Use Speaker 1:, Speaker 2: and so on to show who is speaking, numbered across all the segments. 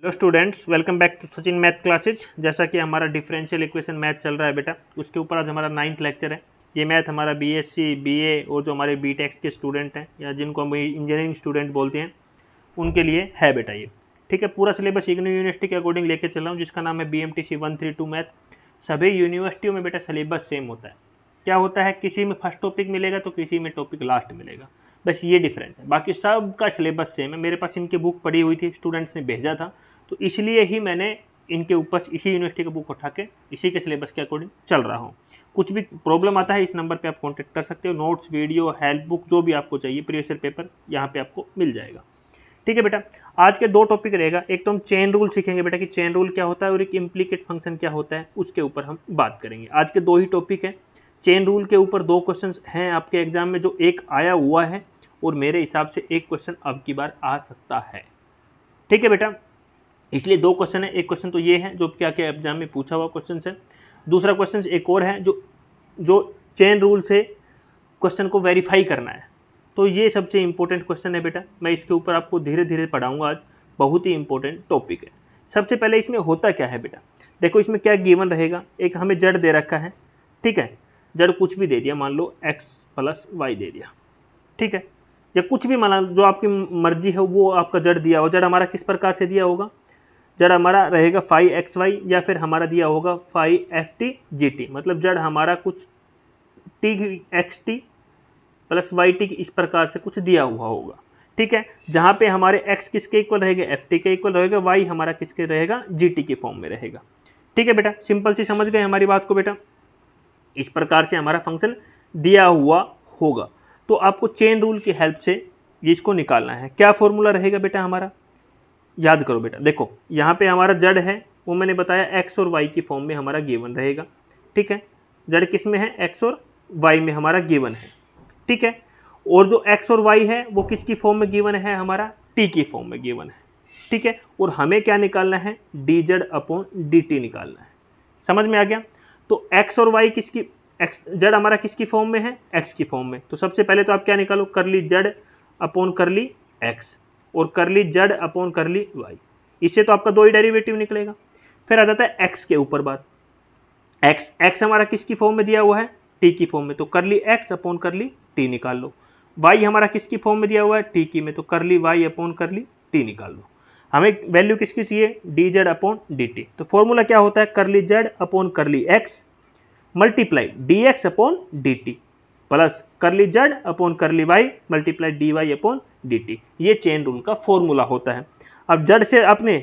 Speaker 1: Hello students, welcome back to Sachin math classes. जैसा कि हमारा डिफरेंशियल इक्वेशन मैथ चल रहा है बेटा, उसके ऊपर आज हमारा 9th लेक्चर है। ये मैथ हमारा बीएससी, बीए और जो हमारे बीटेक के स्टूडेंट हैं या जिनको हम इंजीनियरिंग स्टूडेंट बोलते हैं उनके लिए है बेटा ये। ठीक है, पूरा सिलेबस इग्नू यूनिवर्सिटी के अकॉर्डिंग लेके चल रहा हूँ, जिसका नाम है BMTC 132 मैथ। सभी यूनिवर्सिटियों में बेटा सिलेबस सेम होता है। क्या होता है, किसी में फर्स्ट टॉपिक मिलेगा तो किसी में टॉपिक लास्ट मिलेगा, बस ये डिफरेंस है। बाकी सब का सिलेबस सेम है। मेरे पास इनकी बुक पड़ी हुई थी, स्टूडेंट्स ने भेजा था, तो इसलिए ही मैंने इनके ऊपर इसी यूनिवर्सिटी का बुक उठा के इसी के सिलेबस के अकॉर्डिंग चल रहा हूँ। कुछ भी प्रॉब्लम आता है इस नंबर पे आप कांटेक्ट कर सकते हो। नोट्स, वीडियो, हेल्प बुक जो भी आपको चाहिए, प्रीवियस ईयर पेपर यहाँ पे आपको मिल जाएगा। ठीक है बेटा, आज के दो टॉपिक रहेगा। एक तो हम चेन रूल सीखेंगे बेटा कि चेन रूल क्या होता है और एक इम्प्लीकेट फंक्शन क्या होता है, उसके ऊपर हम बात करेंगे। आज के दो ही टॉपिक है। चेन रूल के ऊपर दो क्वेश्चन हैं आपके एग्जाम में, जो एक आया हुआ है और मेरे हिसाब से एक क्वेश्चन अब की बार आ सकता है। ठीक है बेटा, इसलिए दो क्वेश्चन है। एक क्वेश्चन तो ये है जो क्या क्या एग्जाम में पूछा हुआ क्वेश्चन है। दूसरा क्वेश्चन एक और है जो चेन रूल से क्वेश्चन को वेरीफाई करना है। तो ये सबसे इंपॉर्टेंट क्वेश्चन है बेटा। मैं इसके ऊपर आपको धीरे धीरे पढ़ाऊंगा आज। बहुत ही इंपॉर्टेंट टॉपिक है। सबसे पहले इसमें होता क्या है बेटा, देखो इसमें क्या गिवन रहेगा। एक हमें जड़ दे रखा है, ठीक है, जड़ कुछ भी दे दिया, मान लो x + y दे दिया, ठीक है, या कुछ भी माना जो आपकी मर्जी है वो आपका जड़ दिया हो। जड़ हमारा किस प्रकार से दिया होगा, जड़ हमारा रहेगा phi xy या फिर हमारा दिया होगा phi ft gt, मतलब जड़ हमारा कुछ t xt + yt इस प्रकार से कुछ दिया हुआ होगा। ठीक है, जहां पे हमारे x किसके इक्वल रहेगा, ft के इक्वल रहेगा, y हमारा किसके रहेगा, gt के फॉर्म में रहेगा। ठीक है बेटा, सिंपल सी समझ गए हमारी बात को बेटा। इस प्रकार से हमारा फंक्शन दिया हुआ होगा, तो आपको चेन रूल की हेल्प से इसको निकालना है। क्या फॉर्मूला रहेगा बेटा हमारा, याद करो बेटा। देखो यहाँ पे हमारा जड़ है, वो मैंने बताया x और y की फॉर्म में हमारा गिवन रहेगा। ठीक है, जड़ किस में है, x और y में हमारा गिवन है। ठीक है, और जो x और y है वो किसकी फॉर्म में गिवन है, हमारा t की फॉर्म में गिवन है। ठीक है, और हमें क्या निकालना है, dz/dt निकालना है। समझ में आ गया। तो x और y किसकी, x जड़ हमारा किसकी फॉर्म में है, x की फॉर्म में। तो सबसे पहले तो आप क्या निकालो, करली z/करली x और करली z/करली y। इससे तो आपका दो ही डेरिवेटिव निकलेगा। फिर आ जाता है x के ऊपर बात। x हमारा किसकी फॉर्म में दिया हुआ है, t की फॉर्म में, तो करली x/करली t निकाल लो। y हमारा किसकी फॉर्म में दिया हुआ है, t की में, तो करली y/करली t निकाल लो। हमें वैल्यू किसकी चाहिए, dz/dt। तो फॉर्मूला क्या होता है, करली z/करली x मल्टीप्लाई dx/dt प्लस करली z/करली y मल्टीप्लाई dy/dt। ये चेन रूल का फॉर्मूला होता है। अब जड़ से अपने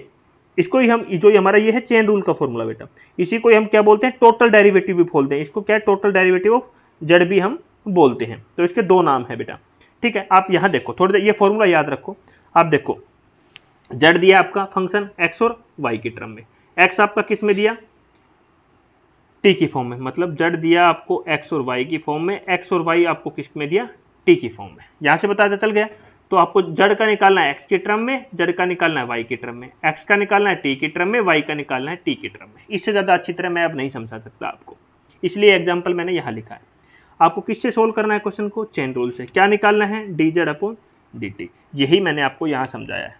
Speaker 1: इसको ही हम, जो हमारा ये है चेन रूल का फॉर्मूला बेटा, इसी को ही हम क्या बोलते हैं, टोटल डेरिवेटिव भी बोलते हैं। इसको क्या, टोटल डेरिवेटिव ऑफ जड़ भी हम बोलते हैं। तो इसके दो नाम है बेटा। ठीक है, आप यहां देखो थोड़ी देर, ये फॉर्मूला याद रखो। आप देखो जड़ दिया आपका फंक्शन x और y की टर्म में, x आपका किस में दिया, t की फॉर्म में, मतलब जड़ दिया आपको x और y की फॉर्म में, x और y आपको किस में दिया, t की फॉर्म में। यहां से पता चल गया। तो आपको जड़ का निकालना है x की टर्म में, जड़ का निकालना है y की टर्म में, x का निकालना है t की टर्म में, y का निकालना है t की टर्म में। इससे ज्यादा अच्छी तरह मैं अब नहीं समझा सकता आपको, इसलिए एग्जाम्पल मैंने यहां लिखा है। आपको किससे सोल्व करना है क्वेश्चन को, चेन रूल से। क्या निकालना है, dz/dt। यही मैंने आपको यहां समझाया है।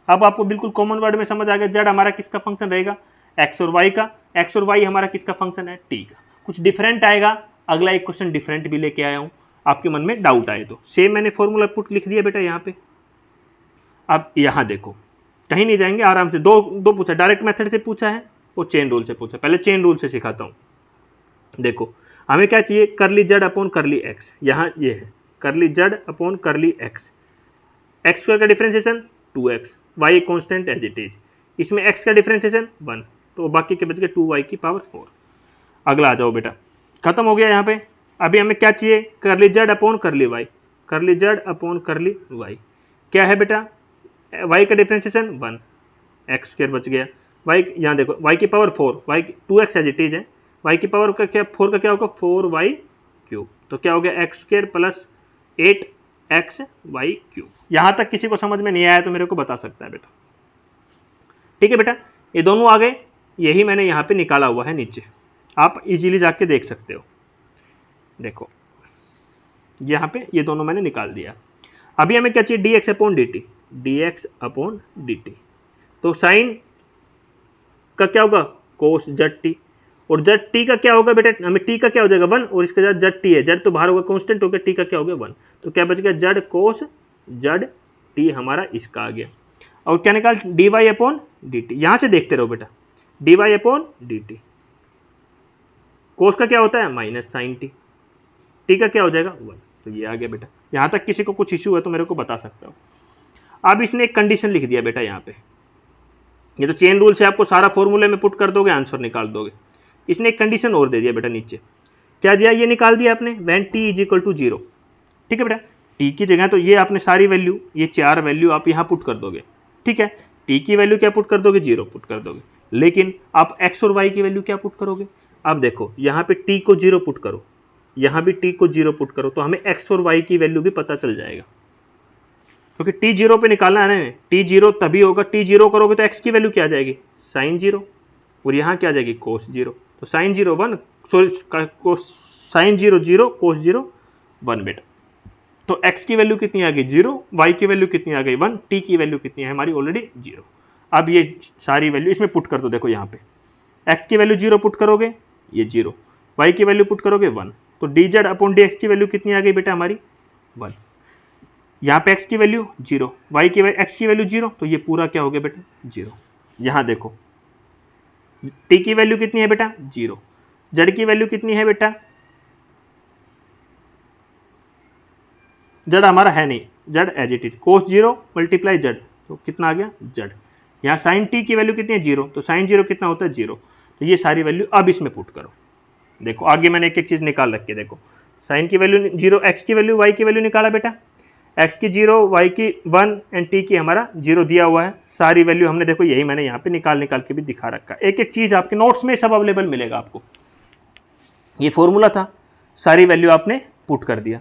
Speaker 1: अब आपको बिल्कुल कॉमन वर्ड में समझ आ गया, जड़ हमारा किसका फंक्शन रहेगा, x और y का। x और y हमारा किसका फंक्शन है, t का। कुछ डिफरेंट आएगा, अगला एक क्वेश्चन डिफरेंट भी लेके आया हूं, आपके मन में डाउट आए तो। सेम मैंने फॉर्मूला पुट लिख दिया बेटा यहाँ पे। अब यहां देखो, कहीं नहीं जाएंगे, आराम से। दो पूछा, डायरेक्ट मेथड से पूछा है और चेन रूल से पूछा। पहले चेन रूल से सिखाता हूं। देखो हमें क्या चाहिए, करली z/करली x। यहां ये है करली z/करली x। एक्स स्क्वायर का differentiation 2x, y constant as it is. इसमें x का डिफरेंशिएशन 1, तो बाकी के बच गए 2y की पावर 4। अगला आ जाओ बेटा, खत्म हो गया यहाँ पे। अभी हमें क्या चाहिए, करली z/करली y, करली z/करली y। क्या है बेटा, y का डिफरेंशिएशन 1, एक्स स्क्वायर बच गया, y यहाँ देखो y की power 4, y 2x as it is है, y की पावर का क्या, 4 का क्या होगा, 4y3। तो क्या हो गया, एक्स स्क्वायर प्लस 8xy3। यहां तक किसी को समझ में नहीं आया तो मेरे को बता सकता है बेटा। ठीक है बेटा, ये दोनों आ गए, यही मैंने यहां पे निकाला हुआ है नीचे, आप इजीली जाके देख सकते हो। देखो यहां पे ये दोनों मैंने निकाल दिया। अभी हमें क्या चाहिए, dx/dt, dx/dt। तो साइन का क्या होगा कोस जेड टी, और जेड टी का क्या होगा बेटा, हमें टी का क्या हो जाएगा 1, और इसके साथ जेड टी है, जेड तो बाहर होगा कांस्टेंट हो गया, टी का क्या हो गया 1, तो क्या बच गया जेड कोस जेड टी हमारा इसका आ गया। और क्या निकाल D Y upon D T, यहां से देखते रहो बेटा, D Y upon D T, cos का क्या होता है माइनस साइन टी, टी का क्या हो जाएगा 1, तो ये आ गया बेटा। यहां तक किसी को कुछ इश्यू है तो मेरे को बता सकते हो। अब इसने एक कंडीशन लिख दिया बेटा यहाँ पे, ये तो चेन रूल से आपको सारा फॉर्मूले में पुट कर दोगे आंसर निकाल दोगे। इसने एक कंडीशन और दे दिया बेटा नीचे, क्या दिया ये निकाल दिया आपने, when t is equal to 0, ठीक है बेटा, टी की जगह तो ये आपने सारी वैल्यू, ये 4 वैल्यू आप यहाँ पुट कर दोगे, ठीक है, टी की वैल्यू क्या पुट कर दोगे 0 पुट कर दोगे, लेकिन आप एक्स और वाई की वैल्यू क्या पुट करोगे। अब देखो यहाँ पे टी को 0 पुट करो, यहाँ भी टी को 0 पुट करो, तो हमें एक्स और वाई की वैल्यू भी पता चल जाएगा, क्योंकि टी 0 पे निकालना है ना, टी 0 तभी होगा, टी 0 करोगे तो एक्स की वैल्यू क्या आ जाएगी साइन 0, और यहाँ क्या आ जाएगी कोस 0, तो साइन 0 1, सॉरी साइन 0 0 कोस 0 1 बेटा। तो x की वैल्यू कितनी आ गई 0, y की वैल्यू कितनी आ गई 1, t की वैल्यू कितनी है हमारी ऑलरेडी 0। अब ये सारी वैल्यू इसमें पुट कर दो, देखो यहाँ पे x की वैल्यू 0 पुट करोगे ये 0, y की वैल्यू पुट करोगे 1, तो dz अपॉन dx की वैल्यू कितनी आ गई बेटा हमारी 1, यहाँ पे x की वैल्यू 0, y की x की वैल्यू 0, तो ये पूरा क्या हो गया बेटा 0। यहाँ देखो t की वैल्यू कितनी है बेटा 0, z की वैल्यू कितनी है बेटा, z हमारा है नहीं, z as it is, cos 0 multiply z, तो कितना आ गया z। यहाँ साइन t की वैल्यू कितनी है 0, तो साइन 0 कितना होता है 0, तो ये सारी वैल्यू अब इसमें पुट करो। देखो आगे मैंने एक एक चीज निकाल रखी है, देखो साइन की वैल्यू 0, x की वैल्यू, y की वैल्यू निकाला बेटा, x की 0, y की 1 एंड t की हमारा 0 दिया हुआ है, सारी वैल्यू हमने देखो यही मैंने यहाँ पे निकाल के भी दिखा रखा है, एक एक चीज आपके नोट्स में सब अवेलेबल मिलेगा आपको। ये फॉर्मूला था, सारी वैल्यू आपने पुट कर दिया।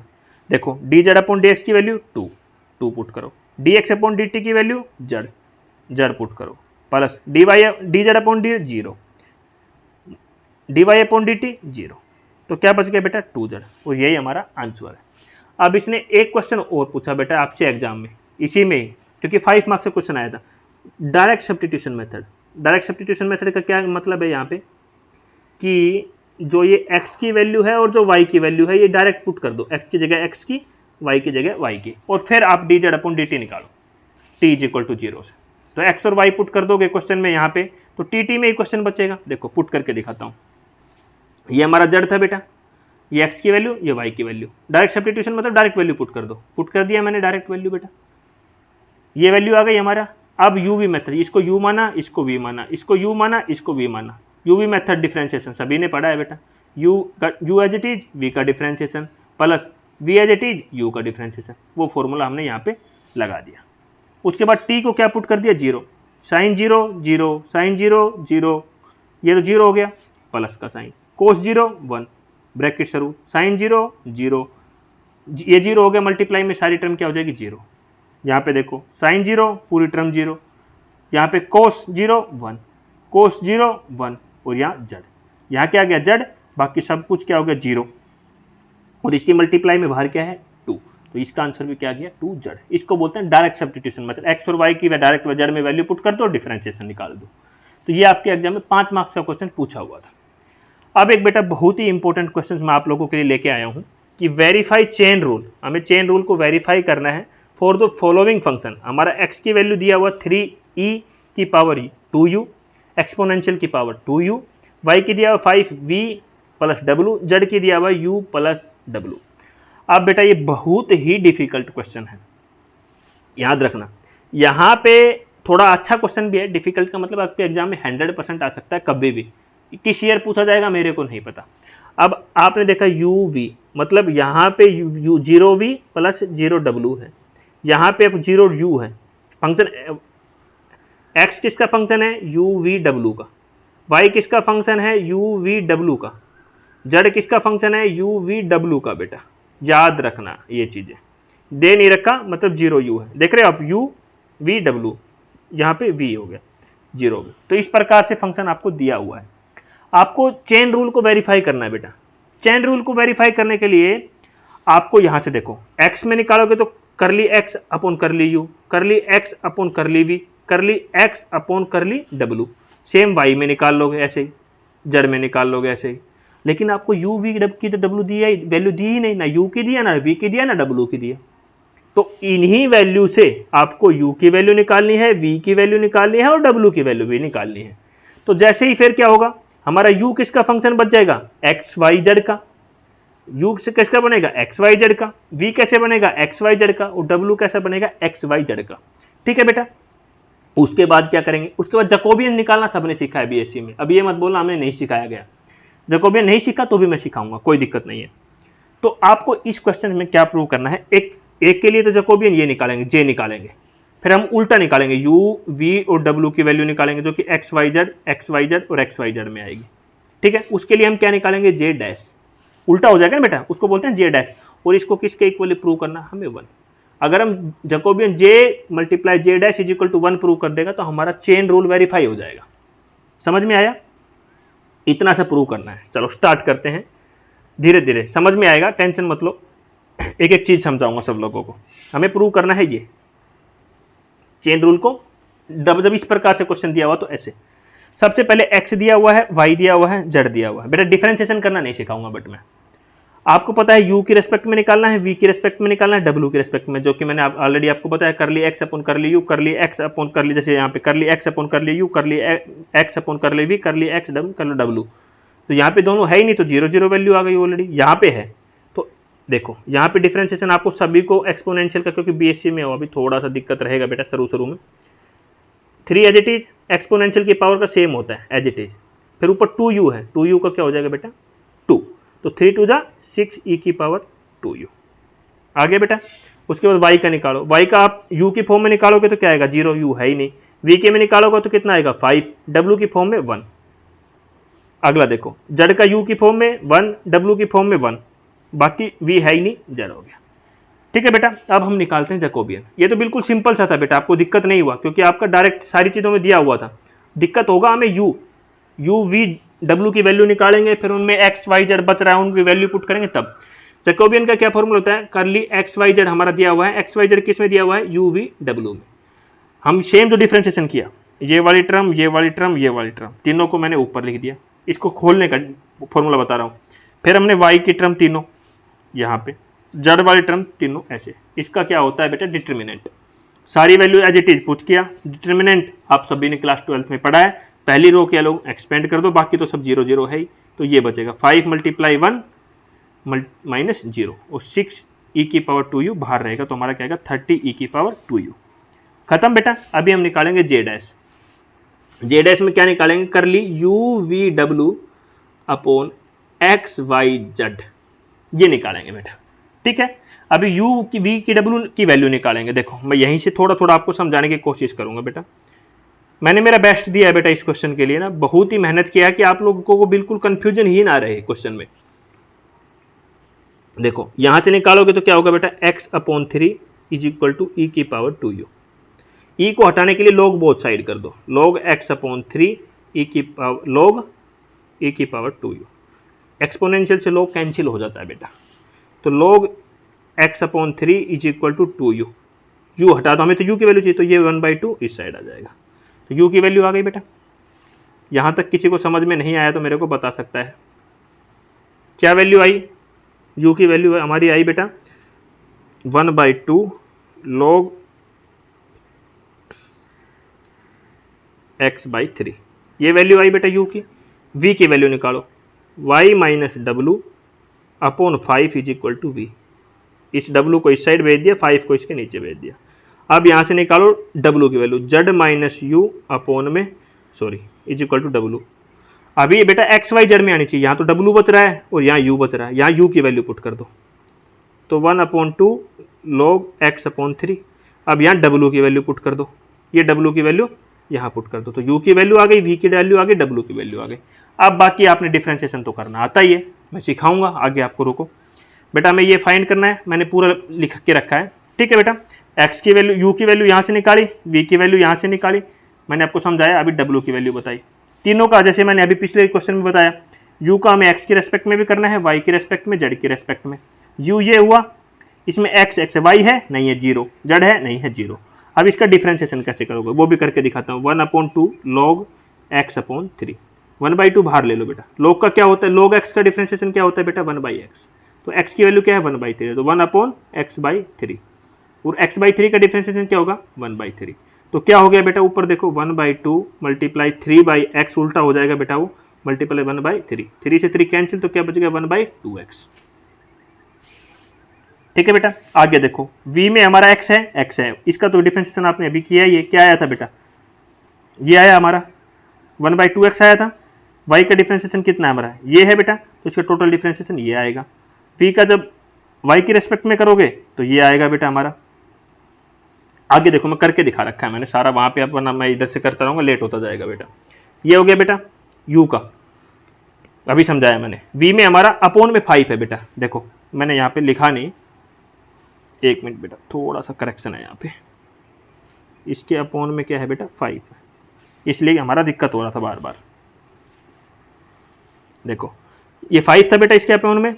Speaker 1: देखो dz अपॉन dx की वैल्यू 2 पुट करो, dx अपॉन dt की वैल्यू z पुट करो, plus dz upon dt 0, dy upon dt 0, तो क्या बच गया बेटा 2z, और यही हमारा आंसर है। अब इसने एक क्वेश्चन और पूछा बेटा आपसे एग्जाम में, इसी में क्योंकि 5 मार्क्स से क्वेश्चन आया था, direct substitution method. Direct substitution method का क्या मतलब है यहाँ पे कि जो ये x की वैल्यू है और जो y की वैल्यू है ये डायरेक्ट पुट कर दो, x की जगह x की, y की जगह y की, और फिर आप dz अपॉन dt निकालो t इज इक्वल टू 0 से, तो x और y पुट कर दोगे क्वेश्चन में यहाँ पे, तो tt में ही क्वेश्चन बचेगा। देखो पुट करके दिखाता हूँ, ये हमारा z था बेटा, ये x की वैल्यू, ये y की वैल्यू, डायरेक्ट सब्स्टिट्यूशन मतलब डायरेक्ट वैल्यू पुट कर दो, पुट कर दिया मैंने डायरेक्ट वैल्यू बेटा, ये वैल्यू आ गई हमारा। अब uv मेथड, इसको u माना, इसको v माना, इसको u माना, इसको v माना, uv मेथड डिफरेंशिएशन सभी ने पढ़ा है बेटा, u as it is v का differentiation plus v as it is u का डिफरेंशिएशन, वो फॉर्मूला हमने यहाँ पे लगा दिया। उसके बाद t को क्या पुट कर दिया 0, साइन 0 0, साइन 0 0, ये तो 0 हो गया, प्लस का साइन, कोस 0 1 ब्रैकेट शुरू, साइन 0 0, ये 0 हो गया, मल्टीप्लाई में सारी टर्म क्या हो जाएगी 0, यहाँ पे देखो साइन 0 पूरी टर्म 0, यहाँ पे कोस 0 1, कोस 0 1, और यहाँ z, यहाँ क्या आ गया z, बाकी सब कुछ क्या हो गया 0, और इसकी मल्टीप्लाई में बाहर क्या है 2, तो इसका आंसर भी क्या गया 2z। इसको बोलते हैं डायरेक्ट सब्स्टिट्यूशन, मतलब x और y की डायरेक्ट z में वैल्यू पुट कर दो, डिफरेंशिएशन निकाल दो। तो ये आपके एग्जाम में 5 मार्क्स का क्वेश्चन पूछा हुआ था। अब एक बेटा बहुत ही इंपॉर्टेंट क्वेश्चन मैं आप लोगों के लिए लेके आया हूँ कि वेरीफाई चेन रूल, हमें चेन रूल को वेरीफाई करना है फॉर द फॉलोइंग फंक्शन। हमारा x की वैल्यू दिया हुआ 3e की पावर 2u, एक्सपोनेंशियल की पावर 2u, y की दिया हुआ 5v प्लस w, z की दिया हुआ u प्लस w। अब बेटा ये बहुत ही डिफिकल्ट क्वेश्चन है, याद रखना। यहाँ पे थोड़ा अच्छा क्वेश्चन भी है, डिफिकल्ट का मतलब आपके एग्जाम में 100% आ सकता है कभी भी, किस ईयर पूछा जाएगा मेरे को नहीं पता। अब आपने देखा uv, मतलब यहाँ पे 0v प्लस 0w है, यहाँ पे 0u है, फंक्शन x किसका फंक्शन है uv का, y किसका फंक्शन है uv का, z किसका फंक्शन है uv का। बेटा याद रखना ये चीजें, दे नहीं रखा मतलब 0u है, देख रहे हो आप uv, यहाँ पे v हो गया 0 हो गया। तो इस प्रकार से फंक्शन आपको दिया हुआ है, आपको चेन रूल को वेरीफाई करना है बेटा। चेन रूल को वेरीफाई करने के लिए आपको यहां से देखो x में निकालोगे तो करली x अपॉन करली u, करली x अपॉन करली v, करली एक्स अपॉन करली डब्लू, सेम वाई में निकाल लोगे ऐसे ही, जड़ में निकाल लोगे ऐसे ही। लेकिन आपको यू वी की तो डब्लू दी है, वैल्यू दी ही नहीं, ना यू की दिया, ना वी की दिया, ना डब्लू की दिया। तो इन्हीं वैल्यू से आपको यू की वैल्यू निकालनी है, वी की वैल्यू निकालनी है और डब्लू की वैल्यू भी निकालनी है। तो जैसे ही फिर क्या होगा, हमारा यू किसका फंक्शन बच जाएगा, एक्स वाई जेड का। यू से किसका बनेगा, एक्स वाई जेड का। वी कैसे बनेगा, एक्स वाई जेड का। और डब्लू कैसा बनेगा, एक्स वाई जेड का। ठीक है बेटा। उसके बाद क्या करेंगे, उसके बाद जैकोबियन निकालना सबने सीखा है बीएससी में। अब ये मत बोलना हमने नहीं सिखाया गया, जैकोबियन नहीं सीखा तो भी मैं सिखाऊंगा, कोई दिक्कत नहीं है। तो आपको इस क्वेश्चन में क्या प्रूव करना है, एक के लिए तो जैकोबियन ये निकालेंगे, जे निकालेंगे, फिर हम उल्टा निकालेंगे, यू वी और डब्लू की वैल्यू निकालेंगे जो कि एक्स वाई जेड और एक्स वाई जेड में आएगी। ठीक है। उसके लिए हम क्या निकालेंगे, जे डैश, उल्टा हो जाएगा ना बेटा, उसको बोलते हैं जे डैश। और इसको किसके इक्वली प्रूव करना, हमें 1। अगर हम Jacobian J multiply J dash is equal to 1 prove कर देगा तो हमारा चेन रूल वेरीफाई हो जाएगा। समझ में आया, इतना सा प्रूव करना है। चलो स्टार्ट करते हैं, धीरे धीरे समझ में आएगा, टेंशन मत लो, एक एक चीज समझाऊंगा सब लोगों को। हमें प्रूव करना है ये चेन रूल को। जब इस प्रकार से क्वेश्चन दिया हुआ तो ऐसे, सबसे पहले x दिया हुआ है, y दिया हुआ है, z दिया हुआ है। बेटा डिफरेंशिएशन करना नहीं सिखाऊंगा, बट मैं आपको पता है u की रेस्पेक्ट में निकालना है, v की रेस्पेक्ट में निकालना है, w की रेस्पेक्ट में, जो कि मैंने ऑलरेडी आपको बताया, करली x अपॉन करली u, करली x अपॉन करली, जैसे यहाँ पे करली x अपॉन करली u, करली x अपॉन करली v, करली x करली w। तो यहाँ पे दोनों है ही नहीं, तो 0 0 वैल्यू आ गई ऑलरेडी, यहाँ पे है। तो देखो यहाँ पे डिफरेंशिएशन आपको सभी को एक्सपोनेंशियल का, क्योंकि बीएससी में हो अभी थोड़ा सा दिक्कत रहेगा बेटा शुरू में। 3 एज इट इज, एक्सपोनेंशियल की पावर का सेम होता है एज इट इज। फिर ऊपर 2u है, 2u का क्या हो जाएगा बेटा 2, तो 3 2 जा 6 e की पावर 2u। आगे बेटा उसके बाद y का निकालो, y का आप u की फॉर्म में निकालोगे तो क्या आएगा 0, u है ही नहीं। v के में निकालोगे तो कितना आएगा 5, w की फॉर्म में 1। अगला देखो z का u की फॉर्म में 1, w की फॉर्म में 1, बाकी v है ही नहीं, z हो गया। ठीक है बेटा। अब हम निकालते हैं जैकोबियन। ये तो बिल्कुल सिंपल सा था बेटा, आपको दिक्कत नहीं हुआ क्योंकि आपका डायरेक्ट सारी चीजों में दिया हुआ था। दिक्कत होगा हमें u v w की वैल्यू निकालेंगे, फिर उनमें x y z बच रहा है उनकी वैल्यू पुट करेंगे तब। जैकोबियन का क्या फॉर्मूला होता है, करली x y z हमारा दिया हुआ है, x y z किस में दिया हुआ है, u v w में। हम सेम जो डिफरेंशिएशन किया, ये वाली टर्म, ये वाली टर्म, ये वाली टर्म, तीनों को मैंने ऊपर लिख दिया। इसको खोलने का फॉर्मूला बता रहा हूँ। फिर हमने y की टर्म तीनों यहाँ पे, जड़ वाली टर्म तीनों ऐसे। इसका क्या होता है बेटा डिटर्मिनेंट, सारी value as it is put किया। डिटर्मिनेंट आप सभी ने क्लास 12 में पढ़ा है, पहली रो क्या लोग एक्सपेंड कर दो, बाकी तो सब 0 0 है ही। तो ये बचेगा 5 × 1 माइनस 0 और 6 e की पावर 2u बाहर रहेगा, तो हमारा क्या आएगा 30 e की पावर 2u। खत्म बेटा। अभी हम निकालेंगे जे डैश। जे डैश में क्या निकालेंगे, करली u v w upon x y z, ये निकालेंगे बेटा। ठीक है। अभी u की v की w की वैल्यू निकालेंगे। देखो मैं यहीं से थोड़ा थोड़ा आपको समझाने की कोशिश करूंगा बेटा। मैंने मेरा बेस्ट दिया है बेटा इस क्वेश्चन के लिए ना, बहुत ही मेहनत किया है कि आप लोगों को बिल्कुल कंफ्यूजन ही ना रहे क्वेश्चन में। देखो यहां से निकालोगे तो क्या होगा बेटा, x upon 3 is equal to e की पावर 2u। e को हटाने के लिए log बोथ साइड कर दो, log x अपॉन 3 e की पावर log e की पावर 2u। एक्सपोनेंशियल से log कैंसिल हो जाता है बेटा, तो log x upon 3 is equal to 2u। u हटा दो, हमें तो u की वैल्यू चाहिए, तो ये 1/2 इस साइड आ जाएगा, तो u की वैल्यू आ गई बेटा। यहां तक किसी को समझ में नहीं आया तो मेरे को बता सकता है क्या वैल्यू आई। u की वैल्यू हमारी आई बेटा 1/2 log x/3, ये वैल्यू आई बेटा u की। v की वैल्यू निकालो, y माइनस डब्लू upon 5 is equal to v। इस w को इस साइड भेज दिया, 5 को इसके नीचे भेज दिया। अब यहां से निकालो w की value, z minus u upon में sorry is equal to w। अभी ये बेटा x y z में आनी चाहिए, यहाँ तो w बच रहा है और यहाँ u बच रहा है, यहाँ u की वैल्यू पुट कर दो, तो 1/2 log x अपॉन 3। अब यहाँ w की वैल्यू पुट कर दो, ये w की वैल्यू यहाँ पुट कर दो, तो u की वैल्यू आ गई, v की वैल्यू आ गई, w की वैल्यू आ गई। अब बाकी आपने डिफरेंशिएशन तो करना आता ही है, मैं सिखाऊंगा आगे आपको, रुको बेटा। हमें ये फाइंड करना है, मैंने पूरा लिख के रखा है। ठीक है बेटा। x की वैल्यू, u की वैल्यू यहाँ से निकाली, v की वैल्यू यहाँ से निकाली, मैंने आपको समझाया। अभी w की वैल्यू बताई तीनों का, जैसे मैंने अभी पिछले क्वेश्चन में बताया। u का हमें x की रेस्पेक्ट में भी करना है, y की रेस्पेक्ट में, z की रेस्पेक्ट में। u ये हुआ, इसमें x है, y है नहीं है 0, z है नहीं है 0। अब इसका डिफ्रेंशिएशन कैसे करोगे वो भी करके दिखाता हूँ। 1/2 log x/3, 1/2 बाहर ले लो बेटा। log का क्या होता है, log x का डिफ्रेंशिएशन क्या होता है बेटा 1/x, तो x की वैल्यू क्या है 1/3, तो 1/x/3 और x/3 का डिफ्रेंशिएशन क्या होगा 1/3। तो क्या हो गया बेटा ऊपर देखो 1/2 मल्टीप्लाई 3/x उल्टा हो जाएगा बेटा वो मल्टीप्लाई 1/3, 3 से 3 कैंसिल तो क्या बच गया 1/2x। ठीक है बेटा आगे देखो v में हमारा x है, इसका तो डिफरेंशिएशन आपने अभी किया ही है। क्या आया था बेटा, ये आया हमारा 1/2x आया था। y का डिफरेंशिएशन कितना है हमारा ये है बेटा, तो इसका टोटल डिफरेंशिएशन ये आएगा। v का जब y की रेस्पेक्ट में करोगे तो ये आएगा बेटा हमारा। आगे देखो मैं करके दिखा रखा है मैंने सारा, वहां पे अपना मैं इधर से करता रहूंगा लेट होता जाएगा बेटा। ये हो गया बेटा u का, अभी समझाया मैंने। v में हमारा अपोन में 5 है बेटा, देखो मैंने यहाँ पे लिखा नहीं, एक मिनट बेटा थोड़ा सा करेक्शन है यहाँ पे, इसके अपोन में क्या है बेटा 5 है, इसलिए हमारा दिक्कत हो रहा था बार बार। देखो ये 5 था बेटा इसके अपोन में,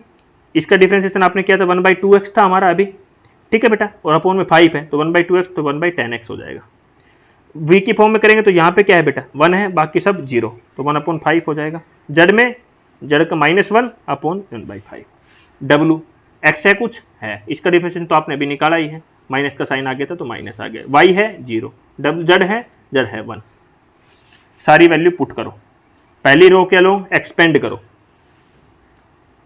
Speaker 1: इसका डिफरेंशिएशन आपने किया था 1/2x था हमारा अभी, ठीक है बेटा, और अपोन में 5 है तो 1/2x तो 1/10x हो जाएगा। v की फॉर्म में करेंगे तो यहाँ पे क्या है बेटा 1 है, बाकी सब 0, तो 1/5 हो जाएगा। z में z का -1/1/5। w x है कुछ है, इसका डिफरेंशिएशन तो आपने अभी निकाला ही है, माइनस का साइन आ गया था तो माइनस आ गया। y है 0, z है 1। सारी वैल्यू पुट करो, पहली रो क्या लो एक्सपेंड करो,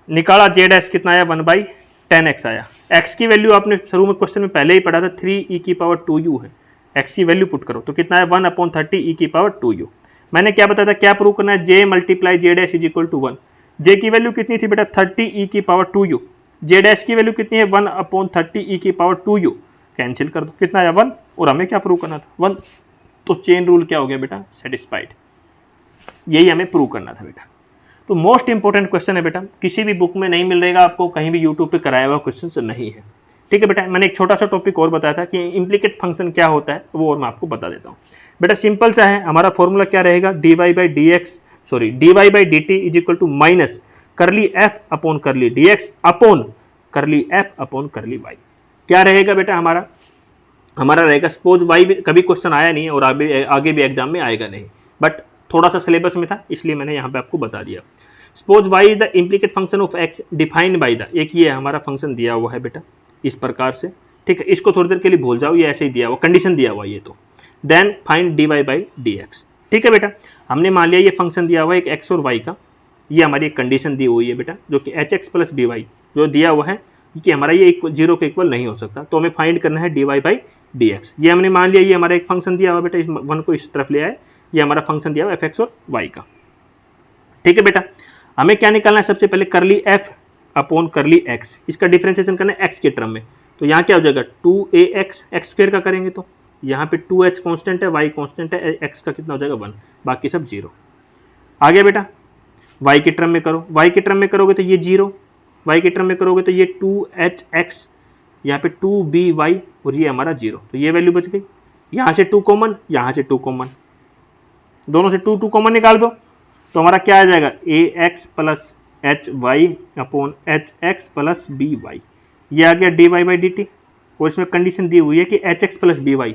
Speaker 1: निकाला z डैश कितना आया 1/10x आया। x की वैल्यू आपने शुरू में क्वेश्चन में पहले ही पढ़ा था 3e⁻2u है, x की वैल्यू पुट करो तो कितना है 1/30e⁻2u। मैंने क्या बताया था, क्या प्रूव करना है, j multiply j dash is equal to 1। j की वैल्यू कितनी थी बेटा 30e⁻2u, j डैश की वैल्यू कितनी है 1/30e⁻2u, कैंसिल कर दो कितना आया 1, और हमें क्या प्रूव करना था 1, तो चेन रूल क्या हो गया बेटा सेटिस्फाइड, यही हमें प्रूव करना था बेटा। तो मोस्ट इंपॉर्टेंट क्वेश्चन है बेटा, किसी भी बुक में नहीं मिलेगा आपको, कहीं भी यूट्यूब पे कराया हुआ क्वेश्चन नहीं है, ठीक है बेटा। मैंने एक छोटा सा टॉपिक और बताया था कि इम्प्लीकेट फंक्शन क्या होता है, वो और मैं आपको बता देता हूँ बेटा। सिंपल सा है, हमारा फॉर्मूला क्या रहेगा dy/dt is equal to minus curly f upon curly dx upon curly f upon curly y। क्या रहेगा बेटा हमारा रहेगा, सपोज y कभी क्वेश्चन आया नहीं है और आगे भी एग्जाम में आएगा नहीं, बट थोड़ा सा सिलेबस में था इसलिए मैंने यहाँ पे आपको बता दिया। Suppose y is the implicate function of x defined by the, एक ये हमारा फंक्शन दिया हुआ है बेटा इस प्रकार से, ठीक है। इसको थोड़ी देर के लिए भूल जाओ, ये ऐसे ही दिया हुआ कंडीशन दिया हुआ ये, तो देन फाइंड dy/dx, ठीक है बेटा। हमने मान लिया ये फंक्शन दिया हुआ है एक x और y का, ये हमारी एक कंडीशन दी हुई है बेटा, जो कि hx प्लस by जो दिया हुआ है कि हमारा ये 0 के इक्वल नहीं हो सकता, तो हमें फाइंड करना है dy/dx। ये हमने मान लिया ये हमारा एक फंक्शन दिया हुआ बेटा, इस 1 को इस तरफ ले आए, ये हमारा फंक्शन दिया हुआ fx और y का, ठीक है बेटा। हमें क्या निकालना है, सबसे पहले करली f अपॉन करली x, इसका डिफरेंशिएशन करना है x के टर्म में, तो यहाँ क्या हो जाएगा 2ax, x स्क्वायर का करेंगे तो यहाँ पे 2h कांस्टेंट है, y कांस्टेंट है, x का कितना हो जाएगा 1, बाकी सब 0। आ गया बेटा, y के टर्म में करो, y के टर्म में करोगे तो ये 0, y के टर्म में करोगे तो ये 2hx, यहाँ पे 2by और ये हमारा 0, तो ये वैल्यू बच गई। यहाँ से 2 कॉमन, यहाँ से 2 कॉमन, दोनों से 2 कॉमन निकाल दो तो हमारा क्या आ जाएगा ax plus hy upon hx plus by, ये आ गया dy/dt। और इसमें कंडीशन दी हुई है कि hx प्लस by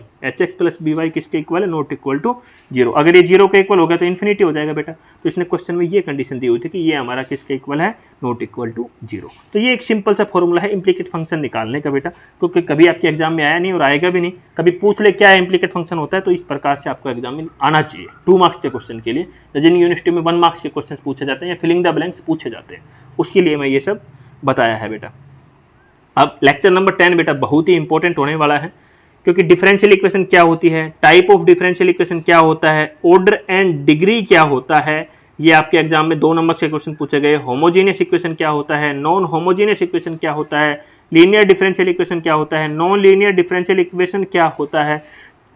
Speaker 1: किसके इक्वल है, नॉट इक्वल टू 0। अगर ये 0 के इक्वल हो गया तो इन्फिनिटी हो जाएगा बेटा, तो इसने क्वेश्चन में ये कंडीशन दी हुई थी कि ये हमारा किसके इक्वल है, नॉट इक्वल टू 0। तो ये एक सिंपल सा फॉर्मूला है इम्प्लीकेट फंक्शन निकालने का बेटा, क्योंकि कभी आपके एग्जाम में आया नहीं और आएगा भी नहीं, कभी पूछ ले क्या इम्प्लीकेट फंक्शन होता है, तो इस प्रकार से आपको एग्जाम में आना चाहिए 2 मार्क्स के क्वेश्चन के लिए। जिन यूनिवर्सिटी में 1 मार्क्स के क्वेश्चन पूछे जाते हैं या फिलिंग द ब्लैंक्स पूछे जाते हैं, उसके लिए मैं ये सब बताया है बेटा। अब लेक्चर नंबर 10 बेटा बहुत ही इंपॉर्टेंट होने वाला है, क्योंकि डिफरेंशियल इक्वेशन क्या होती है, टाइप ऑफ डिफरेंशियल इक्वेशन क्या होता है, ऑर्डर एंड डिग्री क्या होता है, ये आपके एग्जाम में 2 नंबर के क्वेश्चन पूछे गए। होमोजेनियस इक्वेशन क्या होता है, नॉन होमोजेनियस इक्वेशन क्या होता है, लीनियर डिफरेंशियल इक्वेशन क्या होता है, नॉन लीनियर डिफरेंशियल इक्वेशन क्या होता है,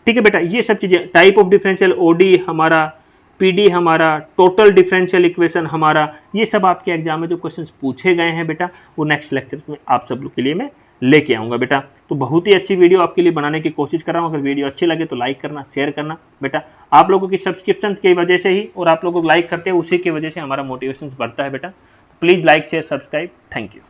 Speaker 1: ठीक है बेटा। ये सब चीजें, टाइप ऑफ डिफरेंशियल, ओडी हमारा, पीडी हमारा, टोटल डिफरेंशियल इक्वेशन हमारा, ये सब आपके एग्जाम में जो क्वेश्चंस पूछे गए हैं बेटा, वो नेक्स्ट लेक्चर में आप सब लोग के लिए मैं लेके आऊंगा बेटा। तो बहुत ही अच्छी वीडियो आपके लिए बनाने की कोशिश कर रहा हूँ। अगर वीडियो अच्छी लगे तो लाइक करना, शेयर करना बेटा। आप लोगों की सब्सक्रिप्शन की वजह से ही और आप लोगों को लाइक करते हैं उसी की वजह से हमारा मोटिवेशन बढ़ता है बेटा। Please like share subscribe, thank you.